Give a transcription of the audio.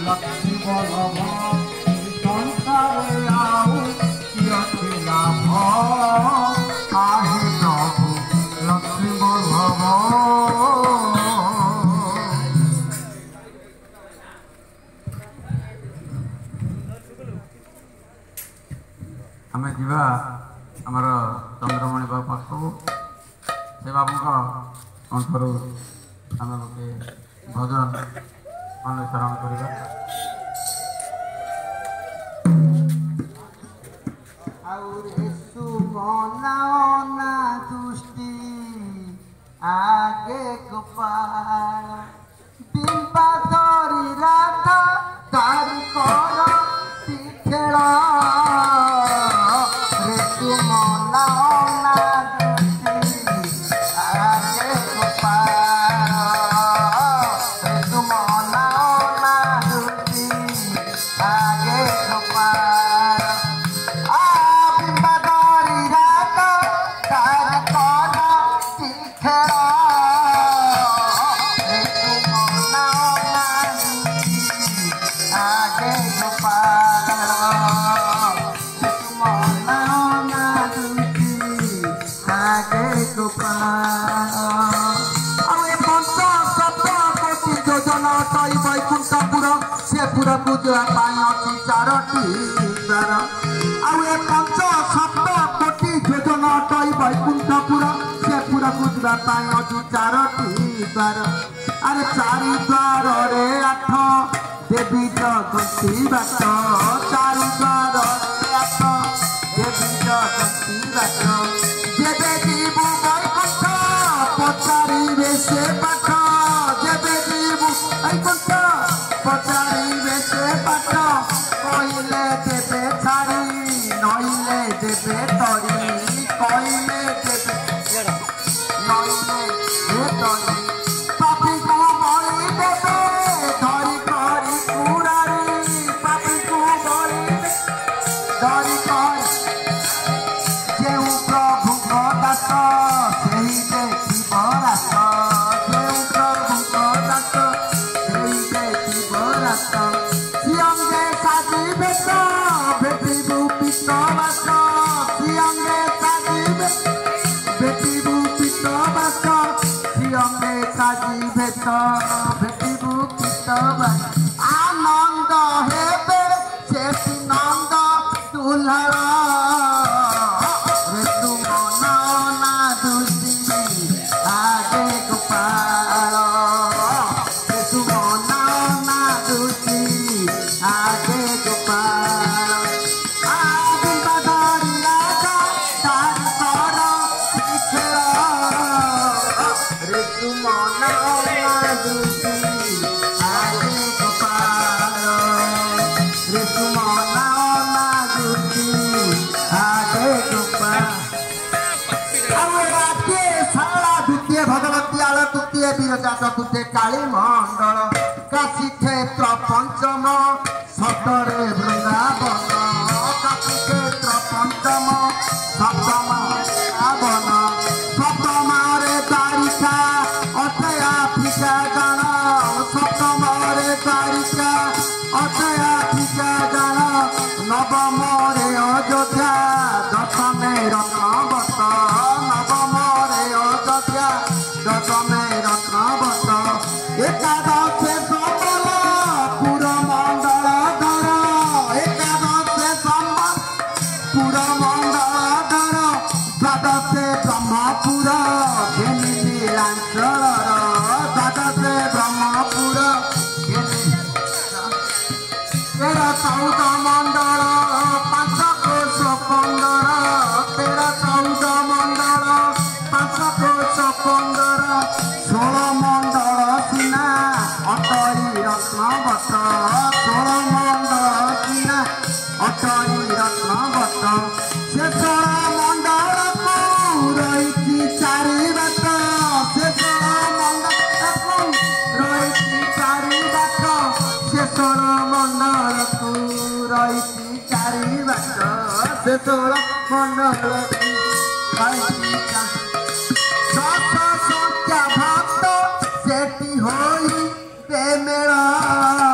लक्ष्मी बल्लभ संसारे आउ कियति लाभ आहे प्रभु लक्ष्मी बल्लभ आम जा आमर चंद्रमणि बाबू पाखक से बाबू कंठर आम गोटे भजन अनुसरण करवा दृष्टि आगे गोपाल बिंबा धरी राधा तारी कर खेल पूरा पूजा अच्छी चारोटी द्वार आए पंच सप्त कोटि योजना टई वैकुंठपुर से पूरा पूजा अच्छी चारोटी द्वार अरे चारि द्वार रे आठ देवी जगती बात चारि द्वार रे आठ देवी जगती बात जेबे जीवु वैकुंठ पचारे से पाठ जेबे जीवु वैकुंठ पचारे से पाठ कहले देवे छाड़ी नईले देवे तरी कहले देवे नईले तरी पापी को बलि देवे धरी करी कुरारी पापी को बलि धरी कर जे प्रभु दास सेही देखिब रास जे प्रभु दास सेही देखिब रास सियंगे साजी बेस भेटिबु पितवास सियंगे साजी भेटिबु पितवास सियंगे साजी भेस भेटिबु पितवास आनंद हेबे सेठी नंद दुल्हर चतुर्थे काली मंडल काशी क्षेत्र पंचम सतरे वृंदावन काशी क्षेत्र पंचम सप्तम वृंदावन सप्तम रे द्वारिका अक्षय अफ्रिका गण सप्तम रे द्वारिका अक्षय अफ्रिका गण नवम रे अयोध्या दशमे रत्नवत नवम रे अयोध्या दशमे रत्नवत एकादशे संबल पुर मंडल धर एकादशे संबल पुर मंडल धर द्वादशे ब्रह्मपुर नीलांचल द्वादशे ब्रह्मपुर तेरा 14 मंडल 5 कोश 15 तेरा 14 मंडल 5 कोश 15 16 मंडल सीना अटरी रत्नवत 16 मंडल सीना अटरी रत्नवत से 16 मंडल को रही चारि बात से 16 मंडल को रही चारि बात से 16 मंडल को रही चारि बात से 16 मंडल संख्या भक्त सेठी होई मेरा